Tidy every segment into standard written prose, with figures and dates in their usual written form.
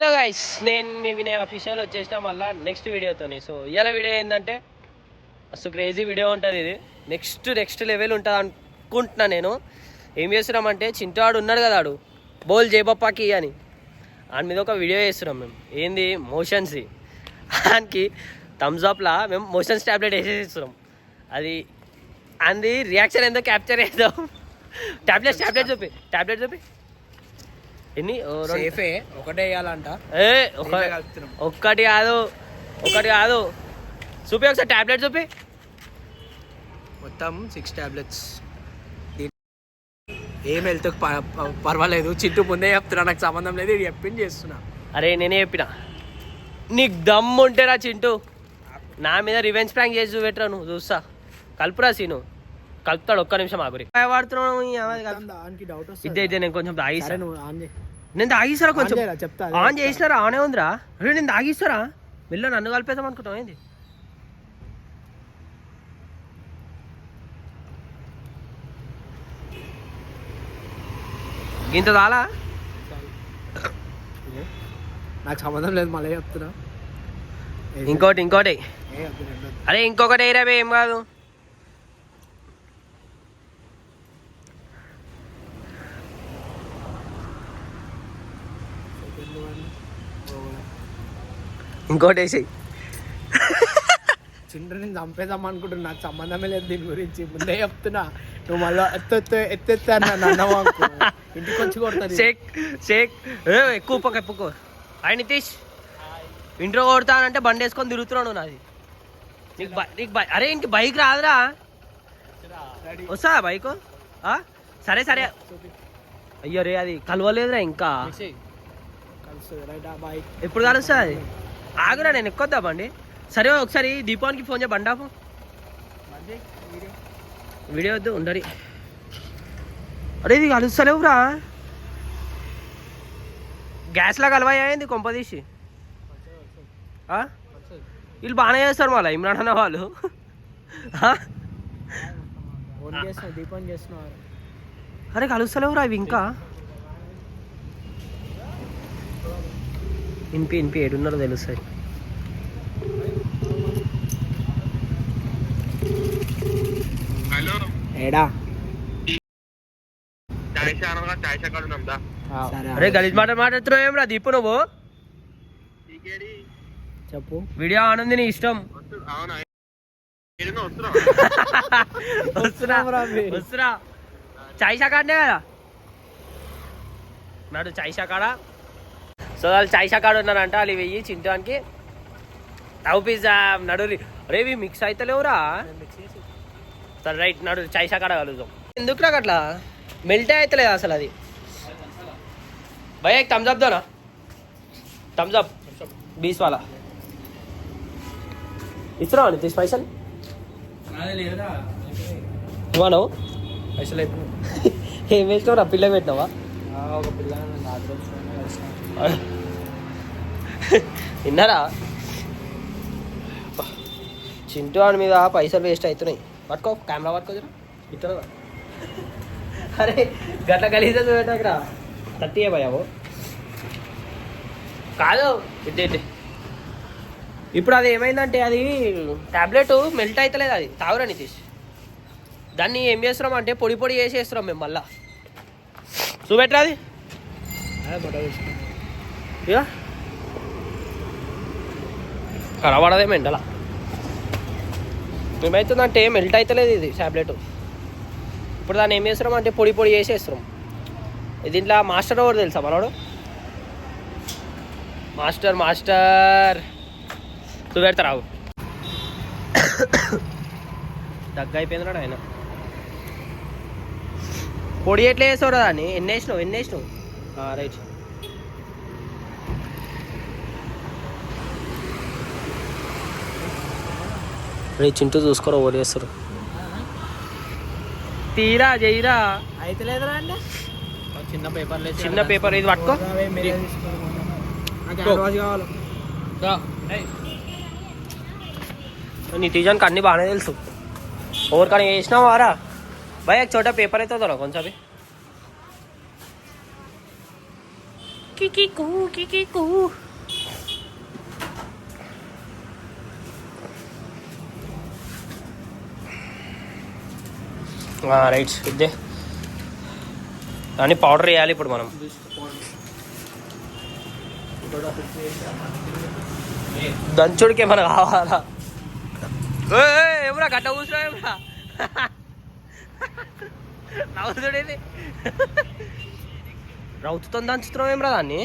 Hello guys, నేను మీ Vinay official వచ్చేసిన మళ్ళీ నెక్స్ట్ వీడియోతోని. సో ఇవాళ వీడియో ఏంటంటే మస్తు క్రేజీ వీడియో ఉంటుంది. ఇది నెక్స్ట్ లెవెల్ ఉంటుంది అనుకుంటున్నా. నేను ఏం చేస్తున్నామంటే చింటాడు ఉన్నాడు కదా, ఆడు బోల్ జయబప్పాకి అని దాని మీద ఒక వీడియో చేస్తున్నాం మేము. ఏంది మోషన్స్, దానికి థమ్స్అప్లా మేము మోషన్స్ ట్యాబ్లెట్ వేసేస్తున్నాం. అది అంది రియాక్షన్ ఏందో క్యాప్చర్ చేద్దాం. ట్యాబ్లెట్ చూపి ఎన్ని ఒకటే వేయాలంట. ఒక్కటి కాదు చూపి, ఒకసారి టాబ్లెట్ చూపి. మొత్తం 6 టాబ్లెట్స్. ఏం హెల్త్ పర్వాలేదు. చింటూ ముందే చెప్తున్నా, నాకు సంబంధం లేదు, ఇది చెప్పింది చేస్తున్నా. అరే నేనే చెప్పిన, నీకు దమ్ము ఉంటేరా చింటూ నా మీద రివెంజ్ ప్రాంక్ చేసి చూపెట్టరా. నువ్వు చూస్తా, కలుపురా సీను. కలుపుతాడు, ఒక్క నిమిషం ఆగురి. వాడుతున్నావు ఇదే నేను కొంచెం తాగిస్తాను. నేను తాగిస్తారా కొంచెం చెప్తా. ఆన్ చేసినారా? ఆనే ఉందిరా. అరే నేను తాగిస్తారా? మెల్ల నన్ను కలిపేద్దాం అనుకుంటాం ఏంది? ఇంత తాలా? నాకు సంబంధం లేదు, మళ్ళీ చెప్తున్నా. ఇంకోటి అరే ఇంకొకటి ఏరా ఏం కాదు. ఇంకోటి వేసేయి. చిండ్రని చంపేద్దాం అనుకుంటున్నా, నాకు సంబంధమే లేదు దీని గురించి, ముందే చెప్తున్నా. నువ్వు మళ్ళీ ఎత్తెత్తే అన్నావు, ఇంటికి వచ్చి కొడతాను. షేక్ ఎక్కువ ఉప్పకు. అయ్యి నితీష్, ఇంట్రో కొడతానంటే బండి వేసుకొని తిరుగుతున్నాను. నాది నీకు అరే ఇంక బైక్ రాదురా? వస్తా బైక్? సరే అయ్యో రే, అది కలవలేదురా ఇంకా. ఎప్పుడు కలుస్తా అది? ఆగురా, నేను ఎక్కొద్దా బండి. సరే ఒకసారి దీపానికి ఫోన్ చేయ, బండి ఆపు. వీడియో వద్దు ఉండరి. అరే ఇది కలుస్తలేవురా, గ్యాస్లా కలవాయింది కొంపదీసి. వీళ్ళు బాగానే చేస్తారు మళ్ళీ ఇమ్రాన్ అన్న వాళ్ళు. అరే కలుస్తలేవురా ఇవి ఇంకా. ఇన్పి ఏడున్నారో తెలుస్తాయి. ఏడా అరే గలీజ్ మాట్లాడుతున్నావు ఏం రా దీపు? నువ్వు చెప్పు. వీడియో ఆనంది, నీ ఇష్టం. వస్తురా చాయ్ షాకాడనే కదా నాడు, చాయ్ షాకాడ. సో వాళ్ళు చాయ్ షాకాడ ఉన్నారంట, వాళ్ళు వెయ్యి చింటానికి టవ్ పిజ్జా నడు. రేవి మిక్స్ అవుతలేవురా. సరే రైట్, నడు చాయ్ షాకాడ కలుద్దాం. ఎందుకు నాకు అట్లా మెల్టే అవుతలేదు అసలు అది. భయ్యా एक थम्स अप दो ना, थम्स अप 20 वाला. ఇస్తున్నావా నితీష్ పైసలు? ఇవ్వను పైసలు ఏం వేసినావు? పిల్ల పెట్టినావా? ఒక పిల్ల విన్నారా? చింటూ వాడి మీద పైసలు వేస్ట్ అవుతున్నాయి. పట్టుకో, కెమెరా పట్టుకో జరా. ఇస్తున్నా. అరే గట్ల కలిసి పెట్టకరా. 30 భయావు కాదు. ఇద్దే ఇప్పుడు అది ఏమైందంటే, అది ట్యాబ్లెట్ మెల్ట్ అవుతలేదు. అది తాగురా నితీష్. దాన్ని ఏం చేస్తున్నాం అంటే పొడి చేసేస్తున్నాం మేము మళ్ళా. చూపెట్టరా అది ఇక కనబడదే మెంటలా. ఏమవుతుందంటే మెల్ట్ అవుతలేదు ఇది ట్యాబ్లెట్. ఇప్పుడు దాన్ని ఏం చేస్తున్నాం అంటే పొడి చేసేస్తున్నాం. దీంట్లో మాస్టర్ ఎవరు తెలుసా మనోడు? మాస్టర్ చూపెడతారా? దగ్గర అయిపోయింది రాడు ఆయన. పొడి ఎట్లా వేసావు దాన్ని? ఎన్ని వేసినావు? రైట్. రే చింటూ చూసుకోరా, ఓడి వేస్తారు. తీరా చెయ్యిరా. అయితే లేదురా అంటే చిన్న పేపర్ ఇది పట్టుకో. నితీజానికి అన్ని బాగానే తెలుసు. ఎవరికైనా వేసినావు వారా భయ? చోట పేపర్ అయితే వదరా కొంచెం. రైట్ ఇద్దే దాన్ని పౌడర్ వేయాలి ఇప్పుడు మనం. దంచుడికి ఏమైనా కావాలా? ఏమరా గడ్డ కూర్చున్నా ఏమరా నవ్వుతుడేది రౌతుతో దంచుతున్నావు ఏమరా దాన్ని?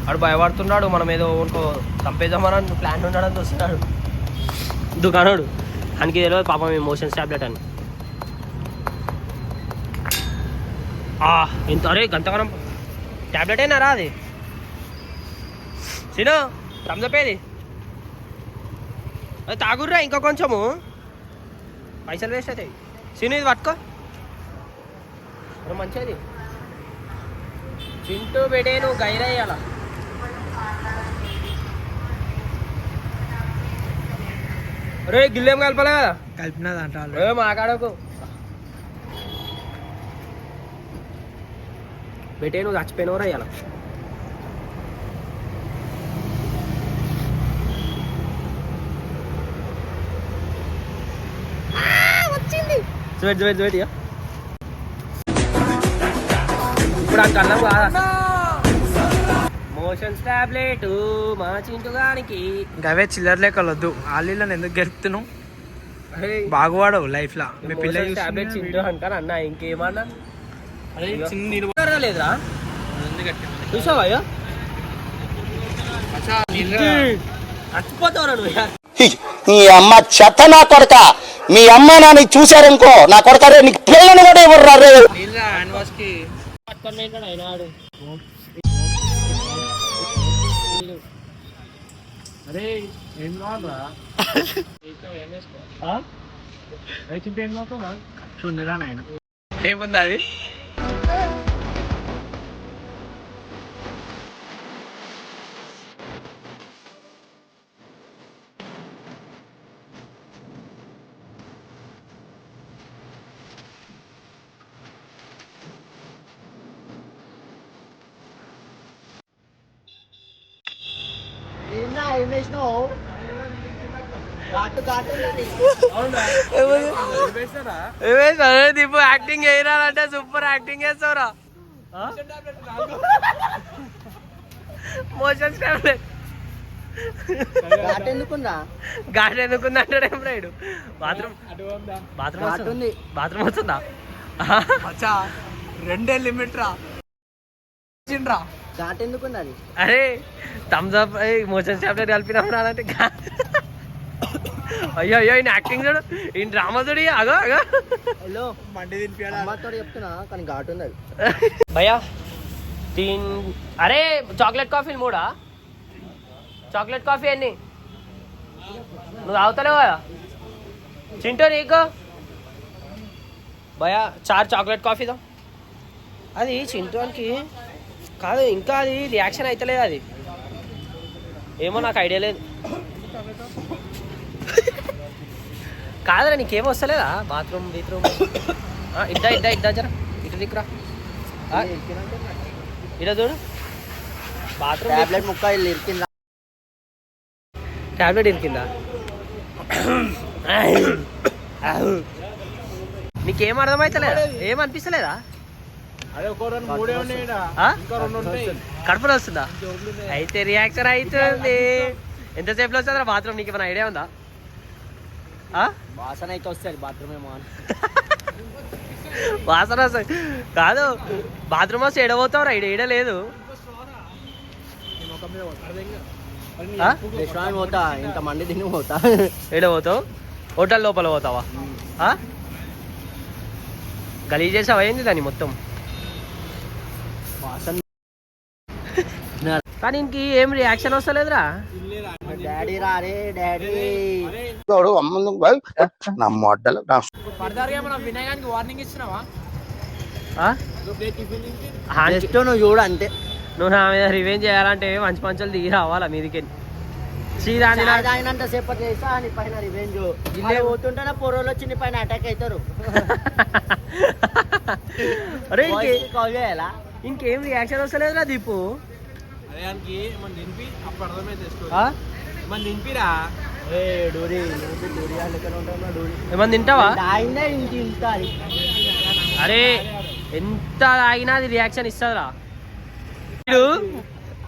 వాడు భయపడుతున్నాడు మనం ఏదో ఇంకో చంపేద్దామని ప్లాన్ ఉండడం చూస్తున్నాడు దుకాణోడు. ఆయనకి తెలియదు పాపం ఎమోషన్స్ టాబ్లెట్ అని. ఎంత అరే గంతగనం టాబ్లెట్ అయినా రా అది సిను రంజపేది అది తాగుర్రా ఇంకా కొంచెము పైసలు వేస్ట్ అవుతాయి. సిను ఇది పట్టుకో మంచిది. చింటూ పెడే నువ్వు గైరయ్యాల. రే గిల్లేం కలపలే కదా? కలిపినదంట మాకాడకు బెటే నువ్వు చచ్చిపోయినవరా ఇవాళ. ఇప్పుడు అంత అన్నం కాదా మోషన్స్ టాబ్లెట్ మా చింటుగానికి. గవే చిల్లర లెక్కలు వద్దు. ఆలీలను ఎందుకు గెలుపుతున్నావు? బాగువాడవు లైఫ్ లా. మీ పిల్ల టాబ్లెట్ చింటూ అంటాను అన్న ఇంకేమన్నా లేదురా చూసావా చచ్చిపోతావురా నువ్వు. నీ అమ్మ చెత్త నా కొడక. మీ అమ్మ నాన్న చూశారనుకో నా కొడక రే నీకు పిల్లలు కూడా ఎవరు రే. ఏముంది అది? దీపు యాక్టింగ్ చేయరాలంటే సూపర్ యాక్టింగ్ చేస్తావురా. మోషన్స్ టాబ్లెట్ ఘాట్ ఎందుకుందా అంటాడేం రైడు. బాత్రూమ్ బాత్రూమ్ వస్తుందా? 2 లిమిట్ రా. ఘాట్ ఎందుకున్నది? అరే థమ్స్ అప్ మోషన్స్ టాబ్లెట్ కలిపినాం రాదంటే అయ్యో అయ్యో ఈయన యాక్టింగ్ చూడు, ఈయన డ్రామా చూడు. అగో అగో హలో మండి అమ్మతో చెప్తున్నా కానీ ఘాట్ ఉన్నది భయ్యా. అరే చాక్లెట్ కాఫీలు 3 చాక్లెట్ కాఫీ అన్ని నువ్వు తాగుతలేవు కదా చింటూ నీకు భయ్యా 4 చాక్లెట్ కాఫీదా. అది చింటూకి కాదు ఇంకా అది రియాక్షన్ అవుతలేదు. అది ఏమో నాకు ఐడియా లేదు. కాదురా నీకేమో వస్తలేదా బాత్రూమ్ బీత్రూమ్? ఇద్దా జరా ఇటు దిక్కురా ఇట చూడు బాత్రూమ్ టాబ్లెట్ ముక్క ఇరికిందా? టాబ్లెట్ ఇరికిందా? నీకేం అర్థమవుతలేదా? ఏమనిపిస్తలేదా? కడుపులో వస్తుందా? అయితే రియాక్షన్ అవుతుంది. ఎంతసేపులో వస్తుందా బాత్రూమ్? నీకు ఏమైనా ఐడియా ఉందా? వాసన అయితే వస్తుంది బాత్రూమ్ ఏమో అని. వాసన వస్తుంది కాదు బాత్రూమ్ వస్తే ఎడబోతావురా? ఈడ లేదు. రెస్టారెంట్ పోతా ఇంత మండి తిని పోతా. ఎడబోతావు? హోటల్ లోపల పోతావా? గలీజ్ చేసావా ఏంది దాన్ని మొత్తం? వాసన కానీ ఇంక ఏం రియాక్షన్ వస్తలేదురా. డాడీ రారే డాడీ. నా మొడ్డలు వినాయకానికి వార్నింగ్ ఇస్తున్నావా? జస్ట్ నువ్వు చూడు అంతే. నువ్వు నా మీద రివెంజ్ చేయాలంటే మంచి పంచులు దిగి రావాలా మీదికి. చీరాని తాగినంత సేపటి చేస్తా నీ పైన రివెంజ్ ఇల్లే పోతుంటేనే పొరలు వచ్చి నీ పైన అటాక్ అవుతారు. అరే కాల్ చేయాలా? ఇంకేం రియాక్షన్ వస్తలేదురా దీపు. ఏమన్నా తింటావా? అరే ఎంత తాగినా అది రియాక్షన్ ఇస్తుందిరా.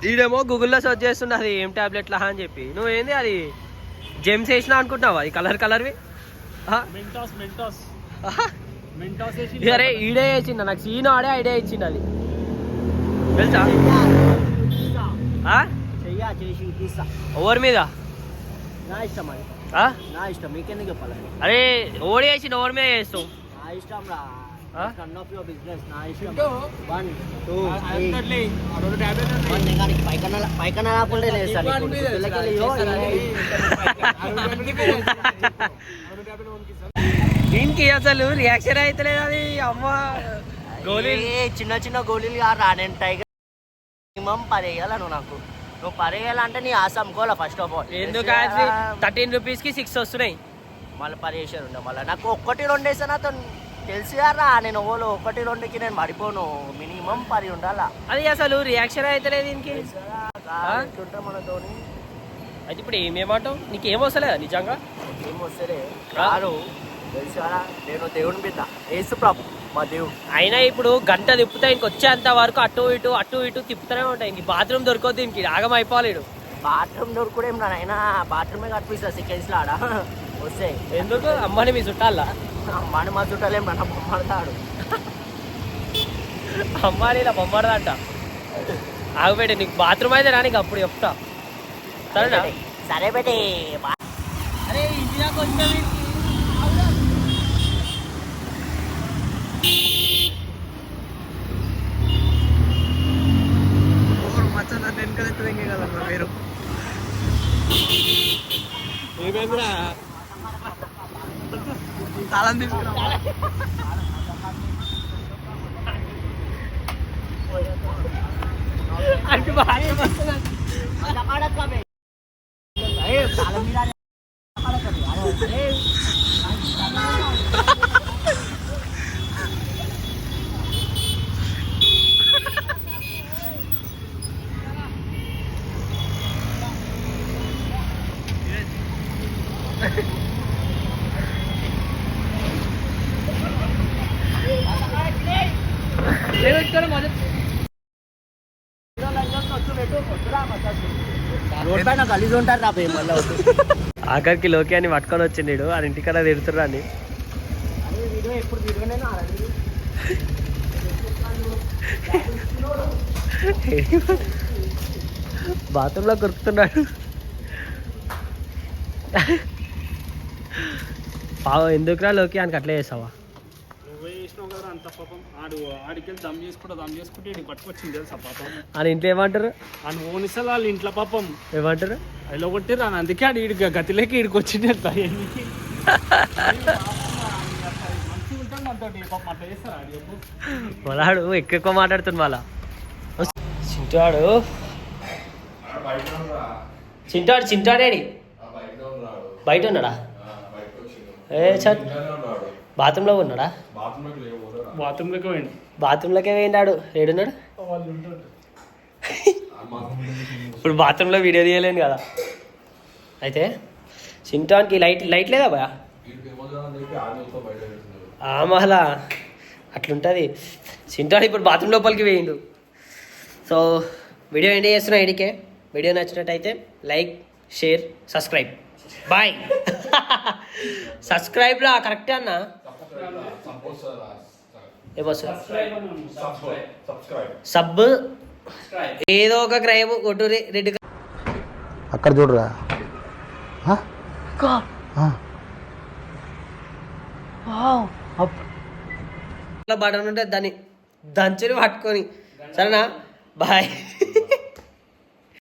ఈడేమో గూగుల్లో సర్చ్ చేస్తున్నది ఏం టాబ్లెట్లా అని చెప్పి. నువ్వేంది అది జెమ్స్ వేసినా అనుకుంటున్నావా? అది కలర్వి. అరే ఈడే వేసిండ, నాకు సీన్ ఆడే ఐడియా ఇచ్చిండు అది తెలుసా? ఓవర్ మీద నా ఇష్టం అది, నా ఇష్టం, మీకెందుకు చెప్పాలి? అరే ఓడి వేసిండు, ఓవర్ మీద వేస్తావు. నా ఇష్టం రా, రన్ ఆఫ్ యువర్ బిజినెస్, నా ఇష్టం. 1 2 3 పైకన రాకుండా వేస్తాను. దీనికి అసలు రియాక్షన్ అయితే అది. అమ్మ గోళీలు చిన్న చిన్న గోళీలు రా. నేను టైగర్ మినిమం 10 వేయాల. నువ్వు 10 వేయాలంటే నీ ఆశ అమ్ముకోవాలా ఫస్ట్ ఆఫ్ ఆల్. ఎందుకు 13 రూపీస్కి 6 వస్తున్నాయి. మళ్ళీ 10 వేసారు ఉండే. మళ్ళీ నాకు 1 2 వేసా నాతో తెలుసు రా. నేను ఓలో 1 2కి నేను పడిపోను. మినిమం 10 ఉండాలా. అది అసలు రియాక్షన్ అయితే లేదు దీనికి. ఉంటే మనతోని అయితే ఇప్పుడు ఏమేమంటావు? నీకు ఏం వస్తలేదా నిజంగా? ఏం వస్తలే రారు తెలుసారా. నేను దేవుని బిడ్డ, యేసు ప్రభు మా దేవుడు. అయినా ఇప్పుడు గంట తిప్పుతా ఇంక వచ్చేంత వరకు అటు ఇటు తిప్పుతూనే ఉంటాయి. ఇంక బాత్రూమ్ దొరకదు దీనికి, ఆగం అయిపోలేడు. బాత్రూమ్ దొరకడం నాయన, బాత్రూమే కనిపిస్తా సెకండ్స్లో ఆడ వస్తే. ఎందుకు? అమ్మని మీ చుట్టాలా? అమ్మని మా చుట్టాలేం నన్ను బొమ్మడతాడు. అమ్మాని ఇలా బొమ్మడదంట. ఆగబెట్టి నీకు బాత్రూమ్ అయితే రానికి అప్పుడు చెప్తా సరేనా? సరే బేటే. అరే ఇంటి దాకా వచ్చిన మీరు ఏమైందిరా? తాళం తీసుకురా. అంటే బాగా వస్తుంది. రోడ్ పైన గలీజ్ ఉంటారు రా మళ్ళీ. ఆఖరికి లోకి అని పట్టుకొని వచ్చిండు అది ఇంటికడ తిడుతుర్రా అని. వీడియో ఎప్పుడు వీడియోనేనా బాత్రూంలో కొరుకుతున్నాడు. పావు ఎందుకురా లోకి అని అట్లా చేసావా? అంత పాపం ఆడికెళ్ళి దమ్ చేసుకుంటే ఇక్కడికి పట్టుకొచ్చింది తెలుసా పాపం. అని ఇంట్లో ఏమంటారు? అని ఓనిసలు వాళ్ళ ఇంట్లో పాపం ఏమంటారు? అలా కొట్టిరా. అందుకే ఆడు ఈడికి గతిలోకి ఈడికి వచ్చింది. అట్లా మొలాడు ఎక్కువ మాట్లాడుతుంది మళ్ళా. చింటాడు చింటాడేడి బయట ఉన్నాడా? ఏ చట్ బాత్రూంలో ఉన్నాడా? బాత్రూంలోకే పోయినాడు. ఏడున్నాడు ఇప్పుడు? బాత్రూంలో వీడియో తీయలేను కదా. అయితే చింటానికి లైట్ లేదా భయ? మళ్ళా అట్లుంటుంది. చింటాడు ఇప్పుడు బాత్రూమ్ లోపలికి వేయండు. సో వీడియో ఎండ్ చేస్తున్నా. ఇడికే వీడియో నచ్చినట్టయితే like, share, subscribe. Bye. Subscribe రా కరెక్టే అన్న. ఏమో సబ్ ఏదో ఒక క్రైమ్ కొట్టు రెడ్ అక్కడ చూడరా. బటన్ ఉంటే దాన్ని దంచుని పట్టుకొని. సరేనా? బాయ్.